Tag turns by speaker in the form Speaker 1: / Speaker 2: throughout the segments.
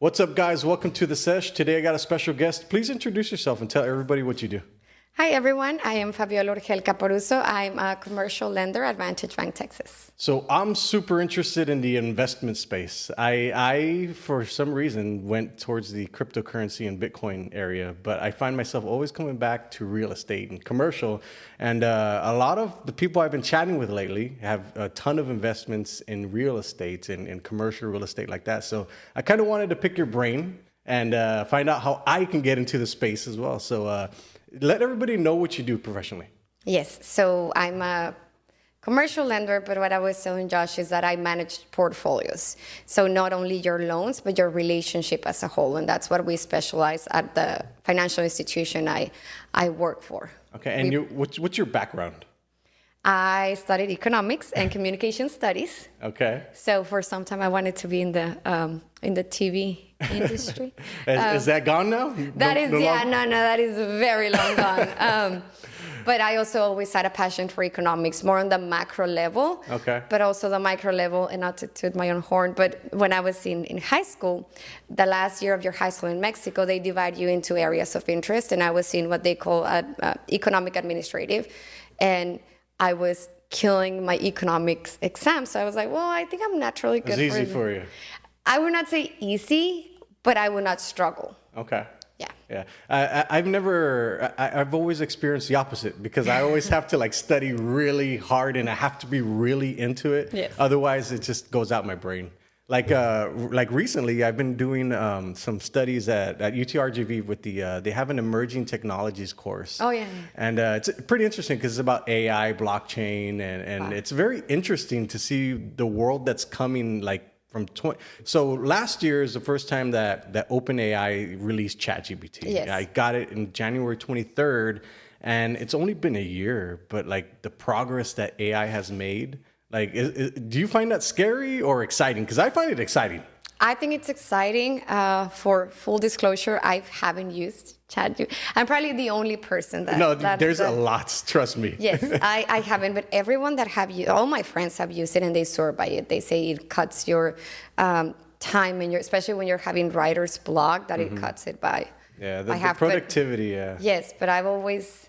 Speaker 1: What's up, guys? Welcome to the Sesh. Today I got a special guest. Please introduce yourself and tell everybody what you do.
Speaker 2: Hi, everyone. I am Fabiola Urgel-Caporusso. I'm a commercial lender at Vantage Bank Texas.
Speaker 1: So I'm super interested in the investment space. I for some reason, went towards the cryptocurrency and Bitcoin area, but I find myself always coming back to real estate and commercial. And a lot of the people I've been chatting with lately have a ton of investments in real estate and commercial real estate like that. So I kind of wanted to pick your brain and find out how I can get into the space as well. So let everybody know what you do professionally.
Speaker 2: Yes, so I'm a commercial lender, but what I was telling Josh is that I manage portfolios. So not only your loans, but your relationship as a whole. And that's what we specialize at the financial institution I work for.
Speaker 1: Okay, and what's your background?
Speaker 2: I studied economics and communication studies.
Speaker 1: Okay.
Speaker 2: So for some time I wanted to be in the TV industry.
Speaker 1: Is that gone now?
Speaker 2: That is very long gone. But I also always had a passion for economics, more on the macro level,
Speaker 1: okay,
Speaker 2: but also the micro level, and not to toot my own horn. But when I was in high school, the last year of your high school in Mexico, they divide you into areas of interest, and I was in what they call economic administrative, and I was killing my economics exam. So I was like, well, I think I'm naturally good for it.
Speaker 1: It's easy for you.
Speaker 2: I would not say easy, but I would not struggle.
Speaker 1: Okay.
Speaker 2: Yeah.
Speaker 1: I've always experienced the opposite because I always have to study really hard and I have to be really into it.
Speaker 2: Yes.
Speaker 1: Otherwise, it just goes out my brain. Like recently, I've been doing some studies at UTRGV with they have an emerging technologies course.
Speaker 2: Oh, yeah.
Speaker 1: And it's pretty interesting because it's about AI, blockchain, and It's very interesting to see the world that's coming So last year is the first time that OpenAI released ChatGPT.
Speaker 2: Yes.
Speaker 1: I got it in January 23rd, and it's only been a year, but the progress that AI has made, do you find that scary or exciting? Because I find it exciting.
Speaker 2: I think it's exciting. For full disclosure, I haven't used ChatGPT. I'm probably the only person that...
Speaker 1: No, there's a lot, trust me.
Speaker 2: Yes, I haven't, but everyone that have used, all my friends have used it and they swear by it. They say it cuts your time, and especially when you're having writer's block, that it cuts it by...
Speaker 1: Yeah, the productivity, yeah.
Speaker 2: Yes, but I've always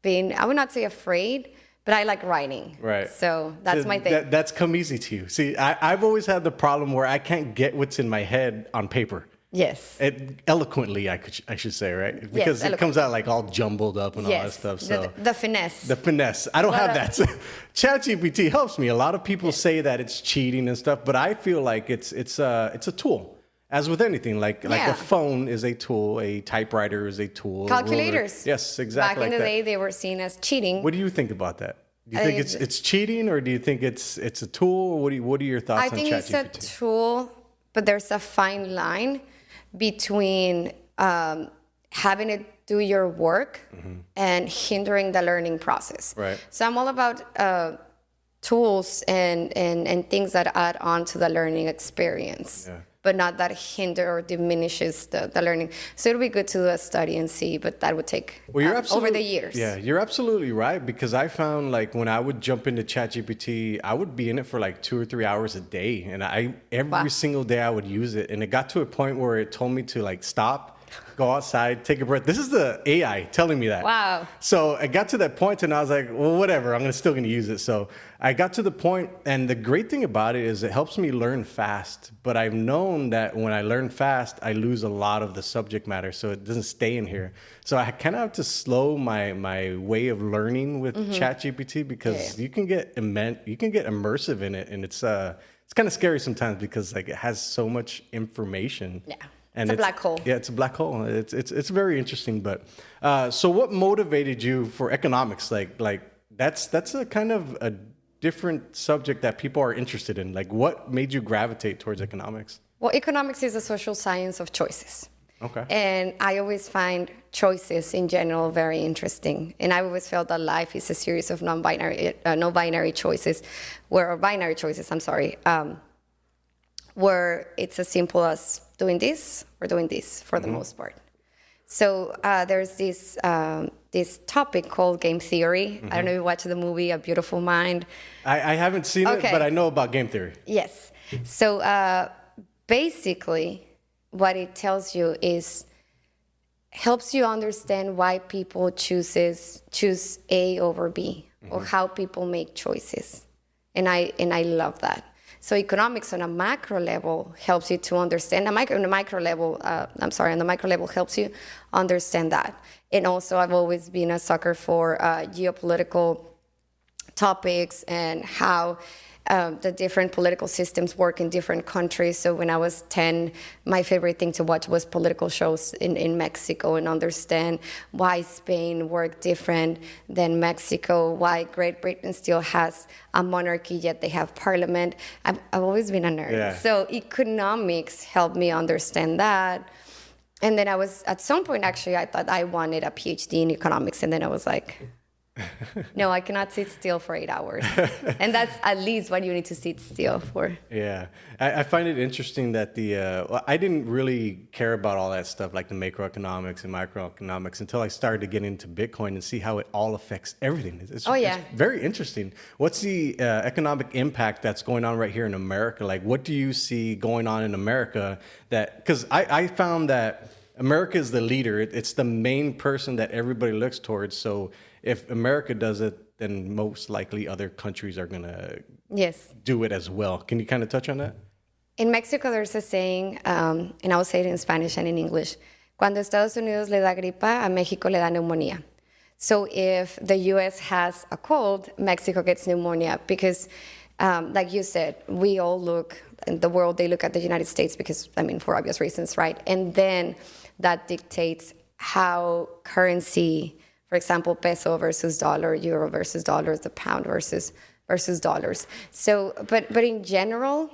Speaker 2: been, I would not say afraid, but I like writing.
Speaker 1: Right.
Speaker 2: So that's my thing.
Speaker 1: That's come easy to you. See, I've always had the problem where I can't get what's in my head on paper.
Speaker 2: Yes.
Speaker 1: Eloquently, I should say, right? Because it comes out all jumbled up and all that stuff. So
Speaker 2: the finesse.
Speaker 1: The finesse. I don't have that. ChatGPT helps me. A lot of people say that it's cheating and stuff, but I feel like it's a tool. As with anything, like a phone is a tool, a typewriter is a tool.
Speaker 2: Calculators.
Speaker 1: Yes, exactly.
Speaker 2: Back in the day, they were seen as cheating.
Speaker 1: What do you think about that? Do you think it's cheating, or do you think it's a tool? What are your thoughts on ChatGPT?
Speaker 2: I think it's a tool, but there's a fine line between having it do your work and hindering the learning process.
Speaker 1: Right.
Speaker 2: So I'm all about tools and things that add on to the learning experience. Yeah. But not that hinder or diminishes the learning. So it'll be good to do a study and see, but that would take over the years.
Speaker 1: Yeah, you're absolutely right, because I found when I would jump into ChatGPT, I would be in it for 2 or 3 hours a day. And every single day I would use it. And it got to a point where it told me to stop, go outside, take a breath. This is the AI telling me that.
Speaker 2: Wow.
Speaker 1: So I got to that point and I was like, well, whatever, I'm still going to use it. So I got to the point, and the great thing about it is it helps me learn fast. But I've known that when I learn fast, I lose a lot of the subject matter, so it doesn't stay in here. So I kind of have to slow my way of learning with ChatGPT, because you can get immersive in it, and it's kind of scary sometimes because it has so much information.
Speaker 2: Yeah.
Speaker 1: And
Speaker 2: it's a black hole.
Speaker 1: Yeah, it's a black hole. It's very interesting. But so what motivated you for economics? That's a kind of a different subject that people are interested in. What made you gravitate towards economics?
Speaker 2: Well, economics is a social science of choices.
Speaker 1: Okay.
Speaker 2: And I always find choices in general very interesting. And I always felt that life is a series of binary choices, where it's as simple as doing this or doing this for the most part. So there's this topic called game theory. I don't know if you watched the movie A Beautiful Mind.
Speaker 1: I haven't seen it, but I know about game theory.
Speaker 2: Yes. So basically, what it tells you is helps you understand why people choose A over B, or how people make choices. And I love that. So economics on a macro level helps you to understand. On the micro level helps you understand that. And also, I've always been a sucker for geopolitical topics and how the different political systems work in different countries. So when I was 10, my favorite thing to watch was political shows in Mexico, and understand why Spain worked different than Mexico, why Great Britain still has a monarchy, yet they have parliament. I've always been a nerd.
Speaker 1: Yeah.
Speaker 2: So economics helped me understand that. And then at some point, actually, I thought I wanted a PhD in economics. And then I was like, no, I cannot sit still for 8 hours. And that's at least what you need to sit still for.
Speaker 1: Yeah. I find it interesting that I didn't really care about all that stuff, like the macroeconomics and microeconomics, until I started to get into Bitcoin and see how it all affects everything. It's very interesting. What's the economic impact that's going on right here in America? Like, what do you see going on in America because I found that America is the leader. It's the main person that everybody looks towards. So if America does it, then most likely other countries are going to do it as well. Can you kind of touch on that?
Speaker 2: In Mexico, there's a saying, and I'll say it in Spanish and in English. Cuando Estados Unidos le da gripa, a México le da neumonía. So if the U.S. has a cold, Mexico gets pneumonia because, like you said, we all look, in the world, they look at the United States because, for obvious reasons, right? And then that dictates how currency, for example, peso versus dollar, euro versus dollars, the pound versus dollars. So, but in general,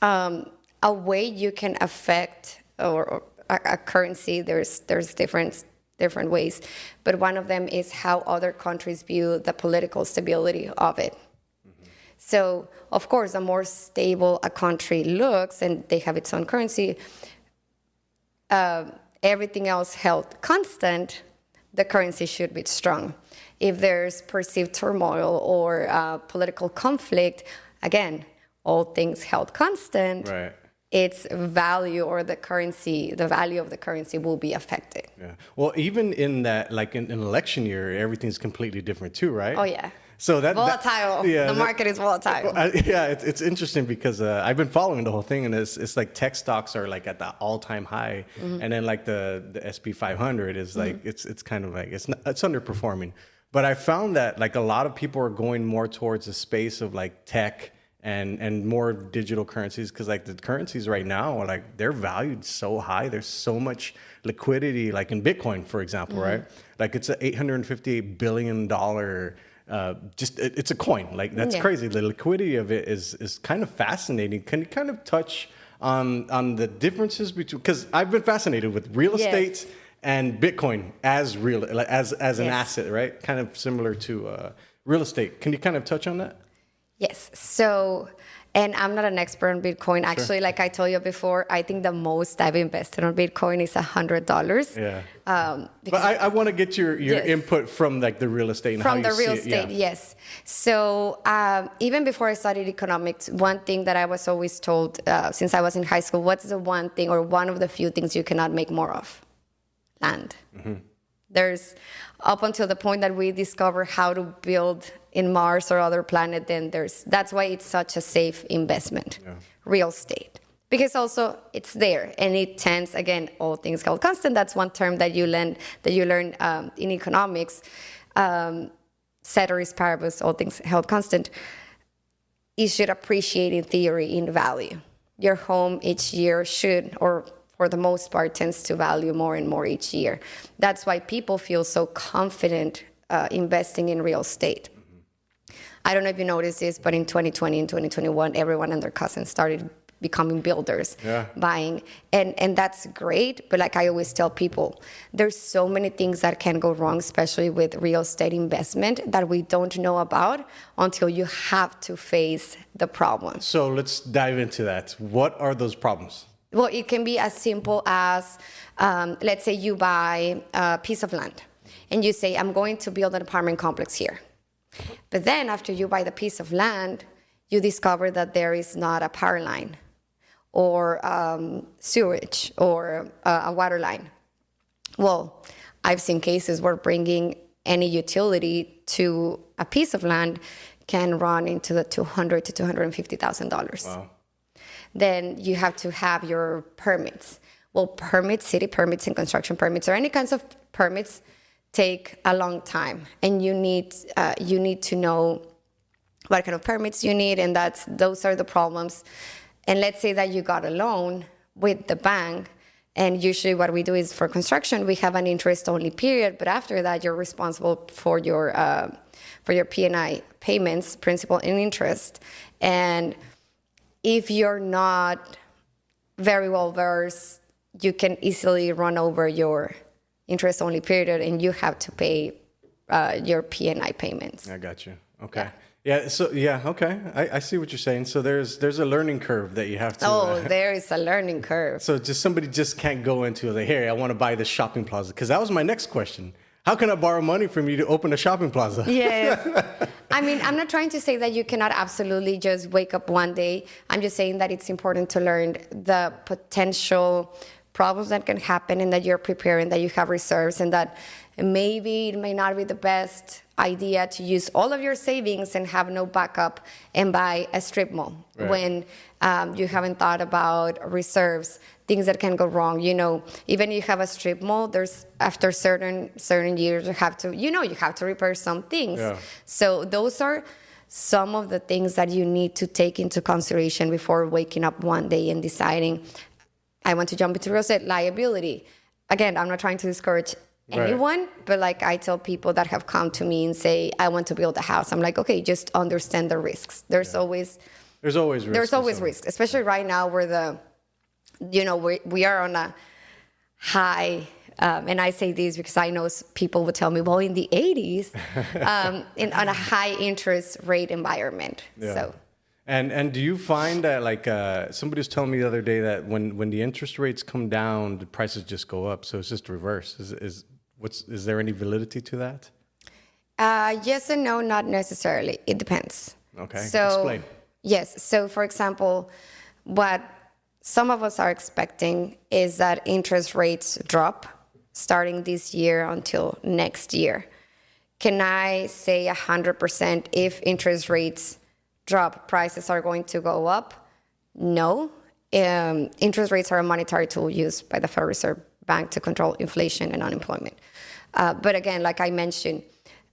Speaker 2: a way you can affect or a currency, there's different ways, but one of them is how other countries view the political stability of it. So, of course, the more stable a country looks, and they have its own currency, everything else held constant, the currency should be strong. If there's perceived turmoil or political conflict, again, all things held constant,
Speaker 1: right,
Speaker 2: its value or the value of the currency will be affected.
Speaker 1: Yeah. Well, even in that, like in an election year, everything's completely different too, right?
Speaker 2: Oh, yeah.
Speaker 1: So
Speaker 2: volatile. The market is volatile.
Speaker 1: It's interesting because I've been following the whole thing, and it's like tech stocks are like at the all-time high, and then like the SP 500 is like it's kind of like it's underperforming. But I found that like a lot of people are going more towards the space of like tech and more digital currencies, because like the currencies right now are like they're valued so high. There's so much liquidity, like in Bitcoin, for example, right? Like it's a $858 billion. It's a coin. Like that's crazy. The liquidity of it is kind of fascinating. Can you kind of touch on the differences between? Because I've been fascinated with real estate and Bitcoin as an asset, right? Kind of similar to real estate. Can you kind of touch on that?
Speaker 2: Yes. So, and I'm not an expert on Bitcoin. Actually, like I told you before, I think the most I've invested on Bitcoin is $100.
Speaker 1: Yeah. But I want to get your input from like the real estate and
Speaker 2: from
Speaker 1: how
Speaker 2: the
Speaker 1: you
Speaker 2: real
Speaker 1: see it.
Speaker 2: estate. Yes. So even before I studied economics, one thing that I was always told since I was in high school, what's the one thing or one of the few things you cannot make more of? Land. There's up until the point that we discover how to build in Mars or other planet, then that's why it's such a safe investment, real estate. Because also it's there, and it tends, again, all things held constant. That's one term that you learn in economics. Ceteris paribus, all things held constant. It should appreciate in theory, in value. Your home each year should, or for the most part, tends to value more and more each year. That's why people feel so confident investing in real estate. I don't know if you noticed this, but in 2020 and 2021, everyone and their cousins started becoming builders, buying. And that's great. But like I always tell people, there's so many things that can go wrong, especially with real estate investment, that we don't know about until you have to face the problem.
Speaker 1: So let's dive into that. What are those problems?
Speaker 2: Well, it can be as simple as, let's say you buy a piece of land and you say, I'm going to build an apartment complex here. But then after you buy the piece of land, you discover that there is not a power line, or sewage or a water line. Well, I've seen cases where bringing any utility to a piece of land can run into the $200,000 to $250,000.
Speaker 1: Wow.
Speaker 2: Then you have to have your permits. Well, permits, city permits and construction permits, or any kinds of permits, take a long time, and you need to know what kind of permits you need, and those are the problems. And let's say that you got a loan with the bank, and usually what we do is for construction we have an interest-only period, but after that you're responsible for your P&I payments, principal and interest. And if you're not very well versed, you can easily run over your interest-only period, and you have to pay your P&I payments.
Speaker 1: I got you. Okay. Yeah. So okay. I see what you're saying. So there's a learning curve that you have to.
Speaker 2: Oh, there is a learning curve.
Speaker 1: So somebody just can't go into like, hey, I want to buy this shopping plaza, because that was my next question. How can I borrow money from you to open a shopping plaza?
Speaker 2: Yes. I mean, I'm not trying to say that you cannot absolutely just wake up one day. I'm just saying that it's important to learn the potential problems that can happen, and that you're prepared, and that you have reserves, and that maybe it may not be the best idea to use all of your savings and have no backup and buy a strip mall when you haven't thought about reserves, things that can go wrong. You know, even if you have a strip mall, there's after certain years you have to repair some things. Yeah. So those are some of the things that you need to take into consideration before waking up one day and deciding, I want to jump into real estate. Liability. Again, I'm not trying to discourage anyone, but like I tell people that have come to me and say, I want to build a house. I'm like, okay, just understand the risks. There's always risk, especially right now where we are on a high, and I say this because I know people would tell me, well, in the 80s, on a high interest rate environment. Yeah. So.
Speaker 1: And do you find that, like, somebody was telling me the other day that when the interest rates come down, the prices just go up? So it's just reverse. Is there any validity to that?
Speaker 2: Yes and no, not necessarily. It depends.
Speaker 1: Okay. So, explain.
Speaker 2: Yes. So, for example, what some of us are expecting is that interest rates drop starting this year until next year. Can I say 100% if interest rates drop, prices are going to go up? No. Interest rates are a monetary tool used by the Federal Reserve Bank to control inflation and unemployment. But again, like I mentioned,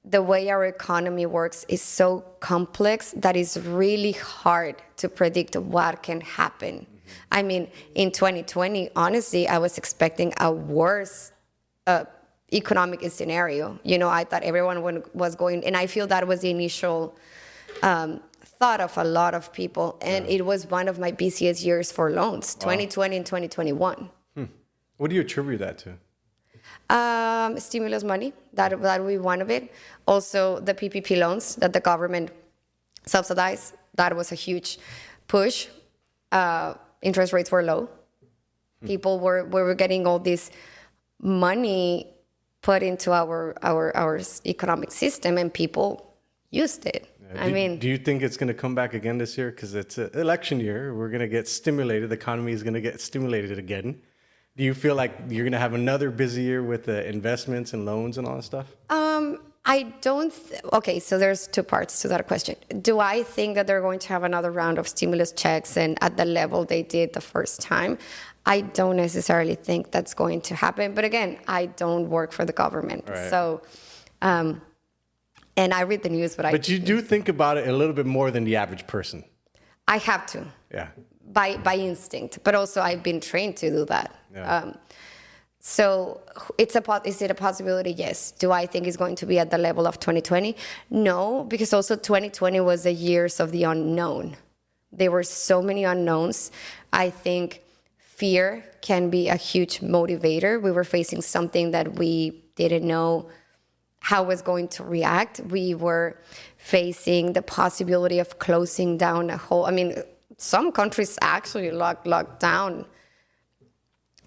Speaker 2: the way our economy works is so complex that it's really hard to predict what can happen. Mm-hmm. I mean, in 2020, honestly, I was expecting a worse economic scenario. You know, I thought everyone was going, and I feel that was the initial thought of a lot of people, and it was one of my busiest years for loans, 2020 and 2021.
Speaker 1: What do you attribute that to?
Speaker 2: Stimulus money, that would be one of it. Also, the PPP loans that the government subsidized, that was a huge push. Interest rates were low. People were getting all this money put into our economic system, and people used it.
Speaker 1: Do you think it's going to come back again this year? Because it's an election year. We're going to get stimulated. The economy is going to get stimulated again. Do you feel like you're going to have another busy year with investments and loans and all that stuff?
Speaker 2: I don't. Okay, so there's two parts to that question. Do I think that they're going to have another round of stimulus checks and at the level they did the first time? I don't necessarily think that's going to happen. But again, I don't work for the government. Right. So, and I read the news, but
Speaker 1: you do think about it a little bit more than the average person.
Speaker 2: I have to.
Speaker 1: Yeah.
Speaker 2: By instinct, but also I've been trained to do that.
Speaker 1: Yeah.
Speaker 2: So is it a possibility? Yes. Do I think it's going to be at the level of 2020? No, because also 2020 was the years of the unknown. There were so many unknowns. I think fear can be a huge motivator. We were facing something that we didn't know how it was going to react. We were facing the possibility of closing down some countries actually locked down.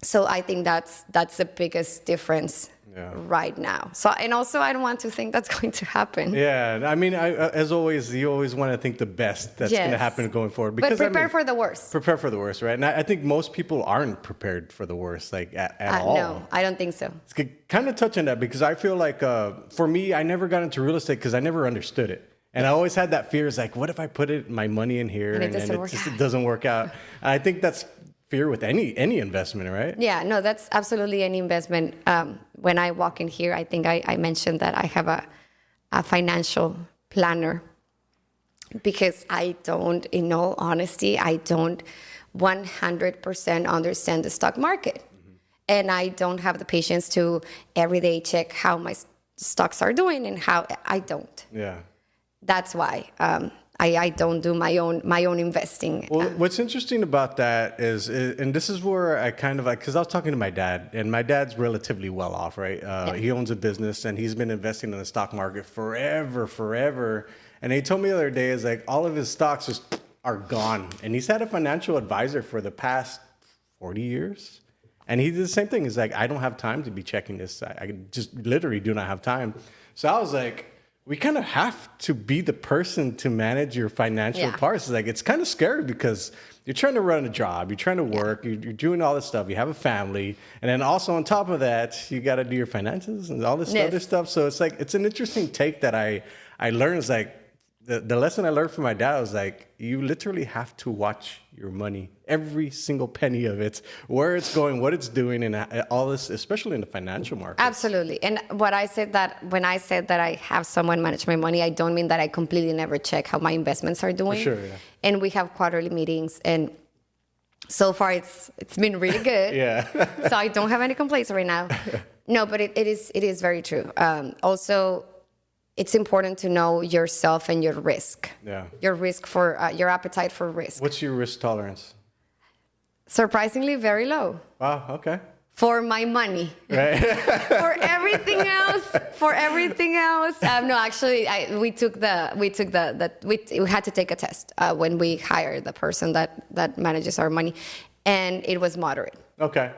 Speaker 2: So I think that's the biggest difference right now. So, and also I don't want to think that's going to happen.
Speaker 1: Yeah, I mean, as always, you always want to think the best that's going to happen going forward.
Speaker 2: Because, but prepare for the worst.
Speaker 1: Prepare for the worst, right? And I think most people aren't prepared for the worst, like at all.
Speaker 2: No, I don't think so.
Speaker 1: It's kind of touch on that because I feel like for me, I never got into real estate because I never understood it. And I always had that fear. It's like, what if I put my money in here and it doesn't work out? I think that's fear with any investment, right? Yeah,
Speaker 2: no, that's absolutely any investment. When I walk in here, I think I mentioned that I have a financial planner because I don't, in all honesty, I don't 100% understand the stock market. And I don't have the patience to every day check how my stocks are doing and how I don't.
Speaker 1: Yeah.
Speaker 2: That's why I don't do my own investing.
Speaker 1: Well, what's interesting about that is, and this is where I kind of like, because I was talking to my dad, and my dad's relatively well off, right? He owns a business, and he's been investing in the stock market forever. And he told me the other day, is like all of his stocks just are gone, and he's had a financial advisor for the past 40 years. And he did the same thing. He's like, I don't have time to be checking this. I just literally do not have time. So I was like, we kind of have to be the person to manage your financial parts. It's like, it's kind of scary because you're trying to run a job, you're trying to work, you're doing all this stuff, you have a family. And then also on top of that, you got to do your finances and all this other stuff. So it's like, it's an interesting take that I learned. Is like, the lesson I learned from my dad was like, you literally have to watch your money, every single penny of it, where it's going, what it's doing, and all this, especially in the financial market.
Speaker 2: Absolutely. And what I said that when I said that I have someone manage my money, I don't mean that I completely never check how my investments are doing.
Speaker 1: For sure, yeah.
Speaker 2: And we have quarterly meetings, and so far it's been really good.
Speaker 1: Yeah.
Speaker 2: So I don't have any complaints right now. No, but it is very true. Also, it's important to know yourself and your risk. Yeah. Your risk for your appetite for risk.
Speaker 1: What's your risk tolerance?
Speaker 2: Surprisingly, very low.
Speaker 1: Wow. Okay.
Speaker 2: For my money.
Speaker 1: Right.
Speaker 2: For everything else. No, actually, we had to take a test when we hired the person that manages our money, and it was moderate.
Speaker 1: Okay.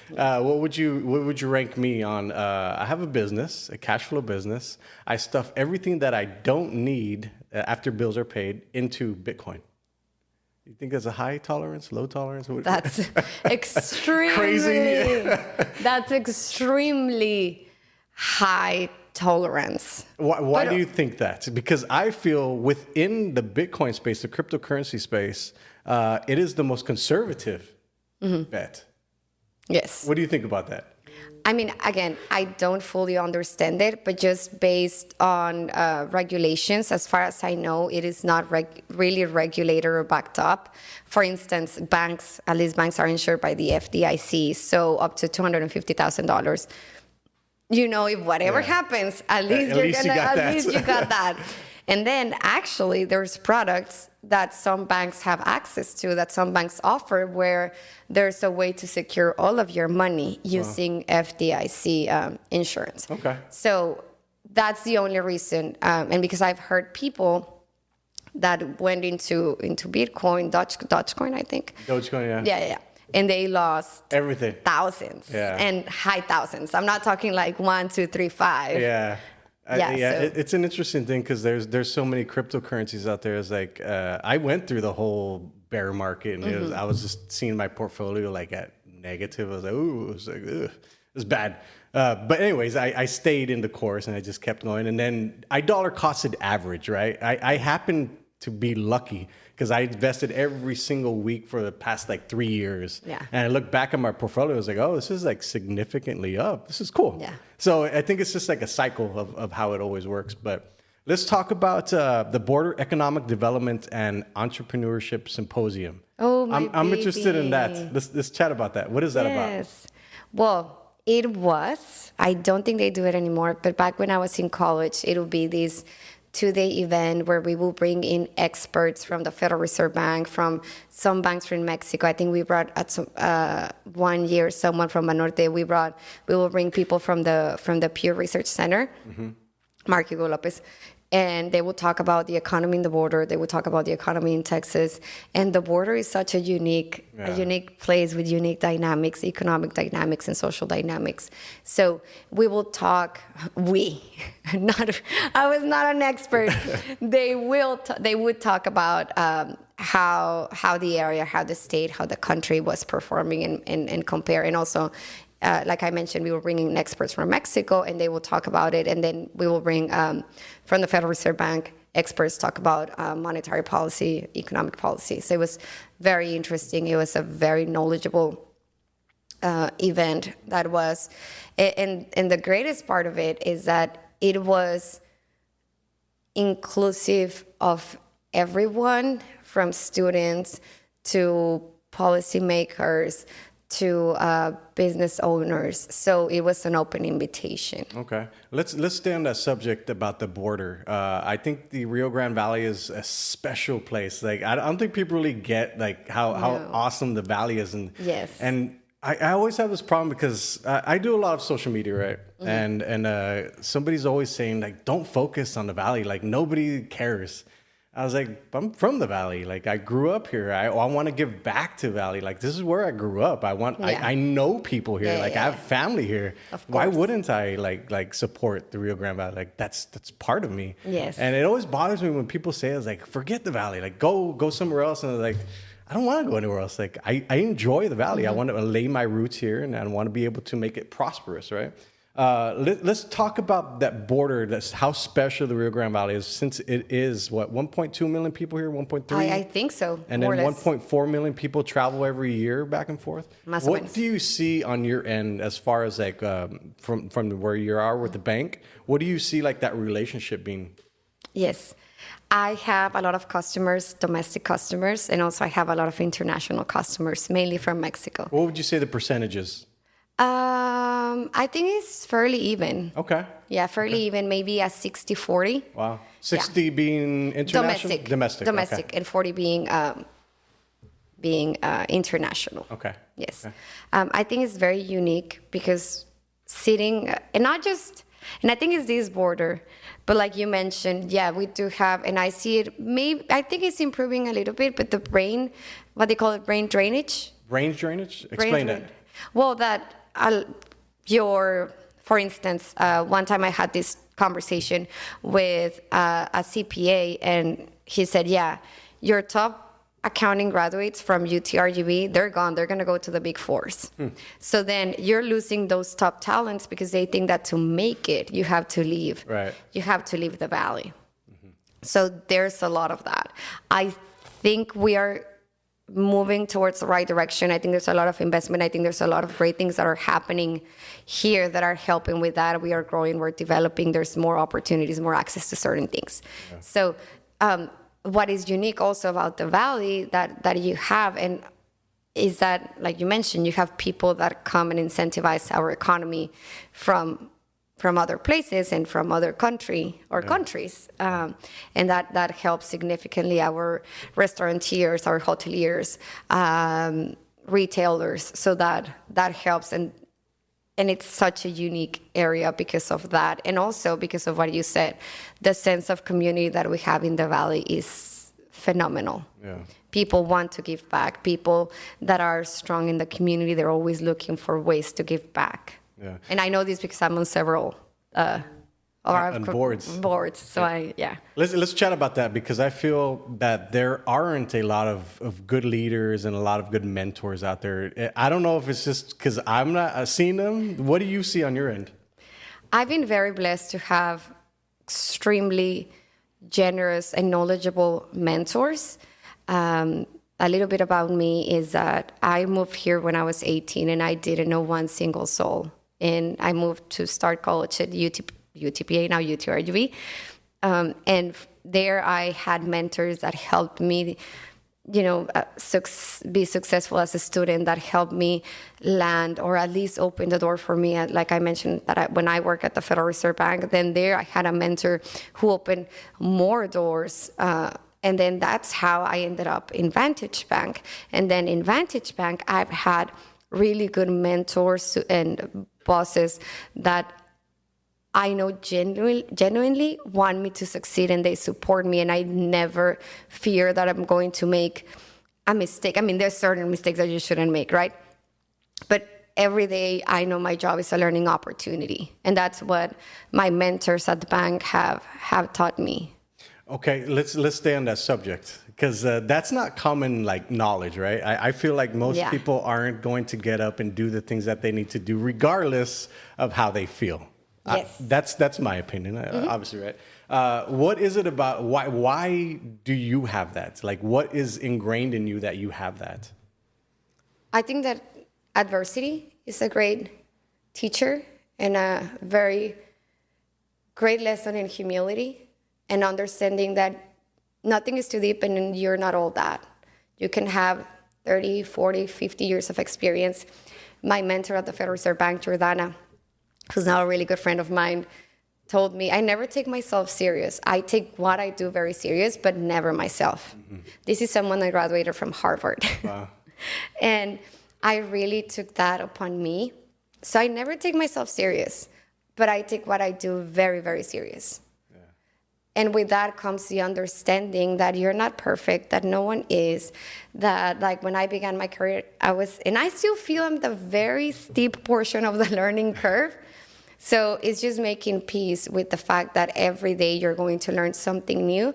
Speaker 1: What would you rank me on? I have a business, a cash flow business. I stuff everything that I don't need after bills are paid into Bitcoin. You think that's a high tolerance, low tolerance?
Speaker 2: That's extremely
Speaker 1: crazy.
Speaker 2: That's extremely high tolerance.
Speaker 1: Why do you think that? Because I feel within the Bitcoin space, the cryptocurrency space, it is the most conservative bet.
Speaker 2: Yes.
Speaker 1: What do you think about that?
Speaker 2: I mean, again, I don't fully understand it, but just based on regulations, as far as I know, it is not really regulated or backed up. For instance, banks, at least banks are insured by the FDIC, so up to $250,000. You know, if whatever happens, at least you got that. And then actually there's products that some banks have access to, that some banks offer, where there's a way to secure all of your money using FDIC insurance.
Speaker 1: Okay.
Speaker 2: So that's the only reason. And because I've heard people that went into Bitcoin, Dogecoin, I think.
Speaker 1: Dogecoin, yeah.
Speaker 2: Yeah. And they lost
Speaker 1: everything.
Speaker 2: Thousands and high thousands. I'm not talking like 1, 2, 3, 5.
Speaker 1: Yeah.
Speaker 2: So
Speaker 1: it's an interesting thing because there's so many cryptocurrencies out there. It's like I went through the whole bear market, and I was just seeing my portfolio like at negative. I was like, ooh, it was like, ugh, it was bad. But anyways, I stayed in the course and I just kept going. And then I dollar costed average, right? I happened to be lucky because I invested every single week for the past like 3 years.
Speaker 2: Yeah.
Speaker 1: And I look back at my portfolio, I was like, oh, this is like significantly up. This is cool.
Speaker 2: Yeah.
Speaker 1: So I think it's just like a cycle of how it always works. But let's talk about the Border Economic Development and Entrepreneurship Symposium.
Speaker 2: Oh,
Speaker 1: I'm interested in that. Let's chat about that. What is that about?
Speaker 2: Yes. Well, it was. I don't think they do it anymore. But back when I was in college, it would be this 2-day event where we will bring in experts from the Federal Reserve Bank, from some banks from Mexico. I think we brought at some 1 year someone from Banorte. We will bring people from the Pew Research Center, Mark Hugo Lopez, and they will talk about the economy in the border. They will talk about the economy in Texas. And the border is such a unique place with unique dynamics, economic dynamics and social dynamics. So we will talk, I was not an expert. They would talk about how the area, how the state, how the country was performing and compare. And also, like I mentioned, we were bringing experts from Mexico, and they will talk about it. And then we will bring, from the Federal Reserve Bank, experts talk about monetary policy, economic policy. So it was very interesting. It was a very knowledgeable event that was. And the greatest part of it is that it was inclusive of everyone, from students to policymakers to business owners. So it was an open invitation.
Speaker 1: Okay, let's stay on that subject about the border. I think the Rio Grande Valley is a special place. Like I don't think people really get like how awesome the valley is, and
Speaker 2: yes,
Speaker 1: and I always have this problem because I do a lot of social media, right? Mm-hmm. And somebody's always saying like, don't focus on the valley, like nobody cares. I was like, I'm from the Valley. Like, I grew up here. I want to give back to Valley. Like, this is where I grew up. I know people here. I have family here. Why wouldn't I like support the Rio Grande Valley? Like, that's part of me.
Speaker 2: Yes.
Speaker 1: And it always bothers me when people say, it's like, forget the Valley. Like, go somewhere else. And I'm like, I don't want to go anywhere else. Like, I enjoy the Valley. Mm-hmm. I want to lay my roots here, and I want to be able to make it prosperous, right? Let's talk about that border. That's how special the Rio Grande Valley is, since it is, 1.2 million people here, 1.3?
Speaker 2: I think so.
Speaker 1: And then 1.4 million people travel every year back and forth. What do you see on your end as far as like from where you are with the bank? What do you see like that relationship being?
Speaker 2: Yes. I have a lot of customers, domestic customers, and also I have a lot of international customers, mainly from Mexico.
Speaker 1: What would you say the percentages?
Speaker 2: I think it's fairly even.
Speaker 1: Okay.
Speaker 2: Yeah, fairly even, maybe a 60-40.
Speaker 1: Wow. 60 being international? Domestic.
Speaker 2: Okay. And 40 being international.
Speaker 1: Okay.
Speaker 2: Yes.
Speaker 1: Okay.
Speaker 2: I think it's very unique because sitting, and not just, and I think it's this border, but like you mentioned, yeah, we do have, and I see it, I think it's improving a little bit, but the brain, what they call it, brain drainage.
Speaker 1: Brain drainage? Explain that.
Speaker 2: Well, that for instance, one time I had this conversation with a CPA, and he said, yeah, your top accounting graduates from UTRGV, they're gone. They're going to go to the big fours. So then you're losing those top talents because they think that to make it, you have to leave.
Speaker 1: Right.
Speaker 2: You have to leave the valley. Mm-hmm. So there's a lot of that. I think we are moving towards the right direction. I think there's a lot of investment. I think there's a lot of great things that are happening here that are helping with that. We are growing, we're developing. There's more opportunities, more access to certain things. Yeah. So what is unique also about the Valley that you have, and is that, like you mentioned, you have people that come and incentivize our economy from other places and from other countries, and that helps significantly our restaurateurs, our hoteliers, retailers. So that helps, and it's such a unique area because of that, and also because of what you said, the sense of community that we have in the Valley is phenomenal. Yeah. People want to give back. People that are strong in the community, they're always looking for ways to give back. Yeah. And I know this because I'm on several
Speaker 1: boards.
Speaker 2: So yeah.
Speaker 1: Let's chat about that, because I feel that there aren't a lot of good leaders and a lot of good mentors out there. I don't know if it's just because I'm not seeing them. What do you see on your end?
Speaker 2: I've been very blessed to have extremely generous and knowledgeable mentors. A little bit about me is that I moved here when I was 18 and I didn't know one single soul. And I moved to start college at UTPA, now UTRGV. And there I had mentors that helped me, be successful as a student, that helped me land, or at least open the door for me. Like I mentioned, when I work at the Federal Reserve Bank, then there I had a mentor who opened more doors. And then that's how I ended up in Vantage Bank. And then in Vantage Bank, I've had really good mentors and bosses that I know genuinely want me to succeed, and they support me, and I never fear that I'm going to make a mistake. I mean, there's certain mistakes that you shouldn't make, right? But every day I know my job is a learning opportunity, and that's what my mentors at the bank have taught me.
Speaker 1: Okay, let's stay on that subject, because that's not common like knowledge, right? I feel like most people aren't going to get up and do the things that they need to do regardless of how they feel.
Speaker 2: Yes.
Speaker 1: That's my opinion, obviously, right? What is it about, why do you have that? Like, what is ingrained in you that you have that?
Speaker 2: I think that adversity is a great teacher and a very great lesson in humility and understanding that nothing is too deep and you're not all that. You can have 30, 40, 50 years of experience. My mentor at the Federal Reserve Bank, Jordana, who's now a really good friend of mine, told me, I never take myself serious. I take what I do very serious, but never myself. Mm-hmm. This is someone that graduated from Harvard. Wow. And I really took that upon me. So I never take myself serious, but I take what I do very, very serious. Yeah. And with that comes the understanding that you're not perfect, that no one is, that like when I began my career, and I still feel I'm the very steep portion of the learning curve. So it's just making peace with the fact that every day you're going to learn something new,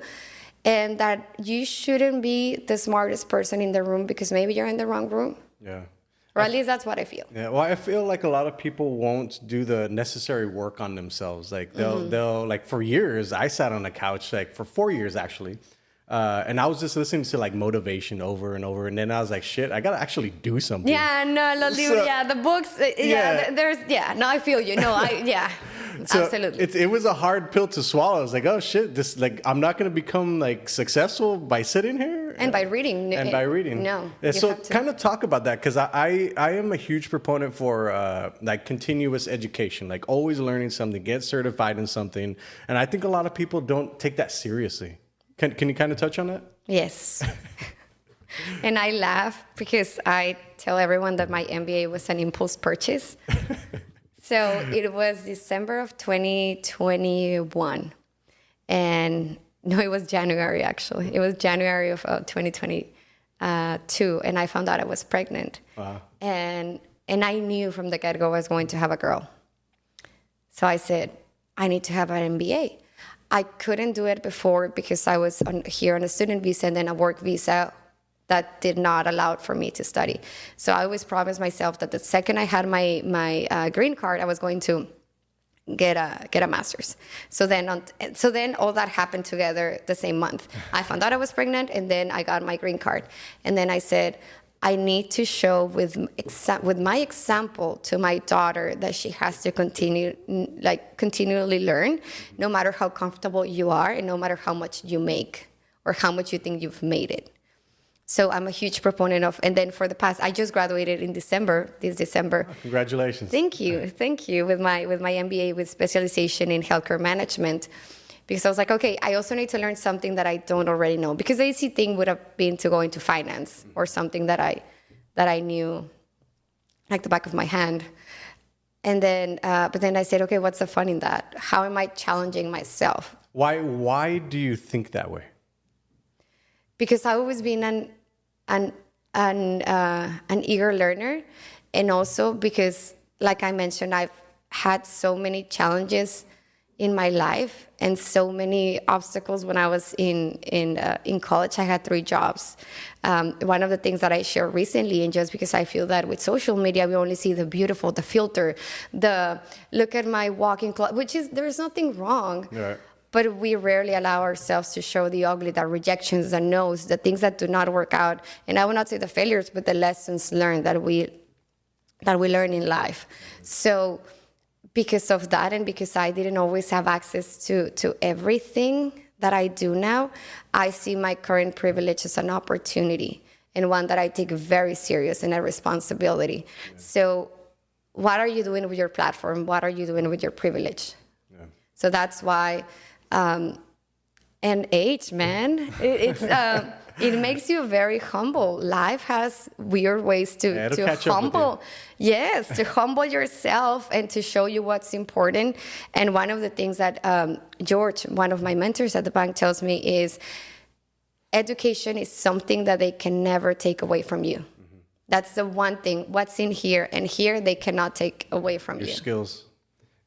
Speaker 2: and that you shouldn't be the smartest person in the room because maybe you're in the wrong room. Yeah. Or at least that's what I feel.
Speaker 1: Yeah, well, I feel like a lot of people won't do the necessary work on themselves. Like they'll like for years, I sat on the couch like for 4 years actually. And I was just listening to like motivation over and over. And then I was like, shit, I got to actually do something.
Speaker 2: Yeah, no, the books. No, I feel you. No,
Speaker 1: so
Speaker 2: absolutely.
Speaker 1: It was a hard pill to swallow. I was like, oh shit, I'm not going to become like successful by sitting here.
Speaker 2: And by reading. No.
Speaker 1: Yeah, so kind of talk about that, because I am a huge proponent for like continuous education, like always learning something, get certified in something. And I think a lot of people don't take that seriously. Can you kind of touch on that?
Speaker 2: Yes. And I laugh because I tell everyone that my MBA was an impulse purchase. So it was December of 2021. And no, it was January, actually. It was January of 2022. And I found out I was pregnant. Wow. And I knew from the get-go I was going to have a girl. So I said, I need to have an MBA. I couldn't do it before because I was here on a student visa and then a work visa that did not allow for me to study. So I always promised myself that the second I had my green card, I was going to get a master's. So then all that happened together the same month. I found out I was pregnant, and then I got my green card. And then I said, I need to show with my example to my daughter that she has to continually learn, no matter how comfortable you are and no matter how much you make or how much you think you've made it. So I'm a huge proponent of, and then I just graduated in this December.
Speaker 1: Oh, congratulations.
Speaker 2: Thank you, with my MBA with specialization in healthcare management. Because I was like, okay, I also need to learn something that I don't already know. Because the easy thing would have been to go into finance or something that I knew like the back of my hand. And then, but then I said, okay, what's the fun in that? How am I challenging myself?
Speaker 1: Why do you think that way?
Speaker 2: Because I've always been an eager learner, and also because, like I mentioned, I've had so many challenges in my life and so many obstacles when I was in college. I had 3 jobs. One of the things that I shared recently, and just because I feel that with social media, we only see the beautiful, the filter, the look at my walk-in closet, which is, there's nothing wrong. Right. But we rarely allow ourselves to show the ugly, the rejections, the no's, the things that do not work out. And I will not say the failures, but the lessons learned that we learn in life. So because of that, and because I didn't always have access to everything that I do now, I see my current privilege as an opportunity, and one that I take very serious, and a responsibility. Yeah. So what are you doing with your platform? What are you doing with your privilege? Yeah. So that's why, and age, man, it's It makes you very humble. Life has weird ways
Speaker 1: Yeah,
Speaker 2: to humble. Yes, to humble yourself and to show you what's important. And one of the things that George, one of my mentors at the bank, tells me is education is something that they can never take away from you. That's the one thing. What's in here and here, they cannot take away from
Speaker 1: Your
Speaker 2: you.
Speaker 1: skills.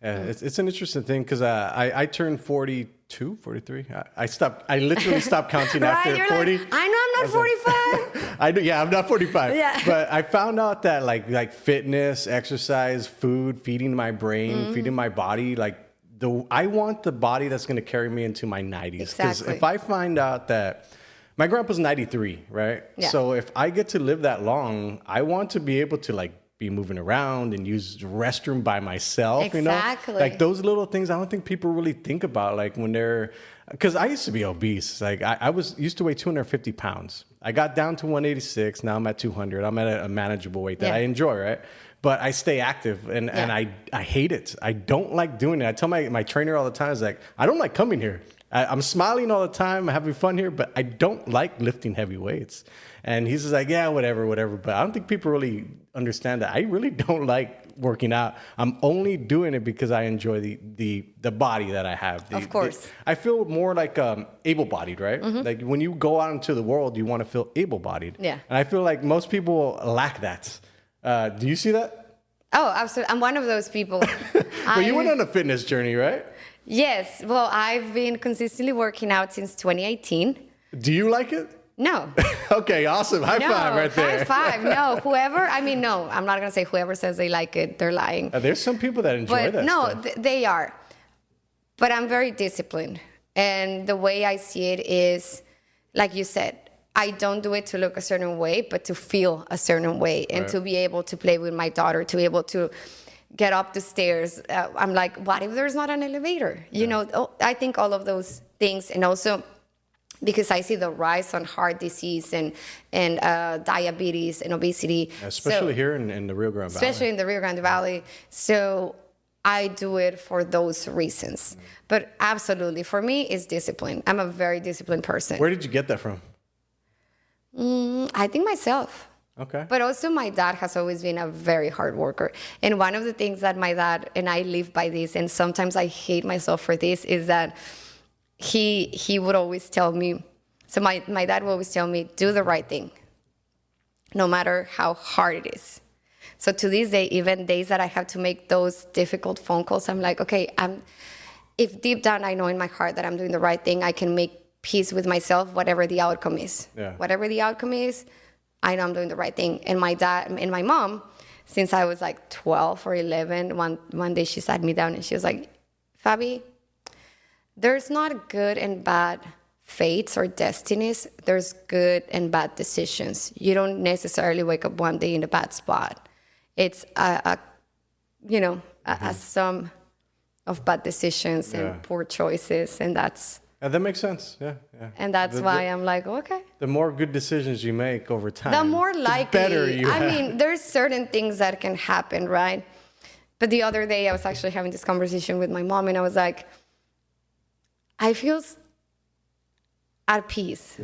Speaker 1: Yeah, it's an interesting thing because I turned 42, 43. I literally stopped counting after
Speaker 2: You're
Speaker 1: 40.
Speaker 2: Like, I know I'm not 45.
Speaker 1: I do, yeah, I'm not 45.
Speaker 2: Yeah.
Speaker 1: But I found out that like fitness, exercise, food, feeding my brain, feeding my body, I want the body that's going to carry me into my 90s. Because
Speaker 2: Exactly.
Speaker 1: if I find out that my grandpa's 93, right?
Speaker 2: Yeah.
Speaker 1: So if I get to live that long, I want to be able to be moving around and use the restroom by myself,
Speaker 2: Exactly.
Speaker 1: you know? Like those little things I don't think people really think about, like when they're, because I used to be obese. Like I used to weigh 250 pounds. I got down to 186. Now I'm at 200. I'm at a manageable weight that I enjoy, right? But I stay active and I hate it. I don't like doing it. I tell my trainer all the time, is like, I don't like coming here. I'm smiling all the time, having fun here, but I don't like lifting heavy weights. And he's just like, yeah, whatever. But I don't think people really understand that I really don't like working out. I'm only doing it because I enjoy the body that I have.
Speaker 2: Of course.
Speaker 1: I feel more like able-bodied, right? Like when you go out into the world, you want to feel able-bodied.
Speaker 2: Yeah.
Speaker 1: And I feel like most people lack that. Do you see that?
Speaker 2: Oh, absolutely. I'm one of those people.
Speaker 1: Well, you went on a fitness journey, right?
Speaker 2: Yes. Well, I've been consistently working out since 2018.
Speaker 1: Do you like it?
Speaker 2: No.
Speaker 1: Okay, awesome. High five right there.
Speaker 2: High five. No, no, I'm not going to say whoever says they like it, they're lying.
Speaker 1: There's some people that enjoy
Speaker 2: But
Speaker 1: that
Speaker 2: no,
Speaker 1: stuff.
Speaker 2: they are. But I'm very disciplined. And the way I see it is, like you said, I don't do it to look a certain way, but to feel a certain way and to be able to play with my daughter, to be able to get up the stairs. I'm like, what if there's not an elevator? You know, I think all of those things. And also because I see the rise on heart disease and diabetes and obesity.
Speaker 1: Especially here in the Rio Grande Valley.
Speaker 2: Especially in the Rio Grande Valley. So I do it for those reasons. But absolutely, for me, it's discipline. I'm a very disciplined person.
Speaker 1: Where did you get that from?
Speaker 2: I think myself.
Speaker 1: Okay.
Speaker 2: But also my dad has always been a very hard worker. And one of the things that my dad, and I live by this, and sometimes I hate myself for this, is that he would always tell me, so my dad would always tell me, do the right thing, no matter how hard it is. So to this day, even days that I have to make those difficult phone calls, I'm like, okay, if deep down I know in my heart that I'm doing the right thing, I can make peace with myself, whatever the outcome is.
Speaker 1: Yeah.
Speaker 2: Whatever the outcome is, I know I'm doing the right thing. And my dad and my mom, since I was like 12 or 11, one day she sat me down and she was like, Fabi, there's not good and bad fates or destinies. There's good and bad decisions. You don't necessarily wake up one day in a bad spot. It's a sum of bad decisions and poor choices, and that's.
Speaker 1: That makes sense. Yeah.
Speaker 2: And that's why I'm like, okay.
Speaker 1: The more good decisions you make over time,
Speaker 2: The more likely.
Speaker 1: the better you have.
Speaker 2: I mean, there's certain things that can happen, right? But the other day, I was actually having this conversation with my mom, and I was like, I feel at peace.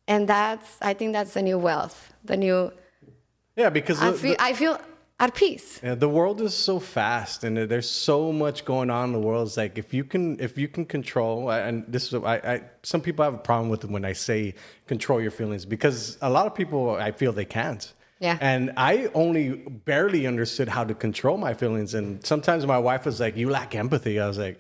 Speaker 2: And I think that's the new wealth, the new.
Speaker 1: Yeah, because
Speaker 2: I feel at peace.
Speaker 1: Yeah, the world is so fast, and there's so much going on in the world. It's like if you can control, and this is some people have a problem with it when I say control your feelings, because a lot of people I feel they can't.
Speaker 2: Yeah.
Speaker 1: And I only barely understood how to control my feelings, and sometimes my wife was like, "You lack empathy." I was like,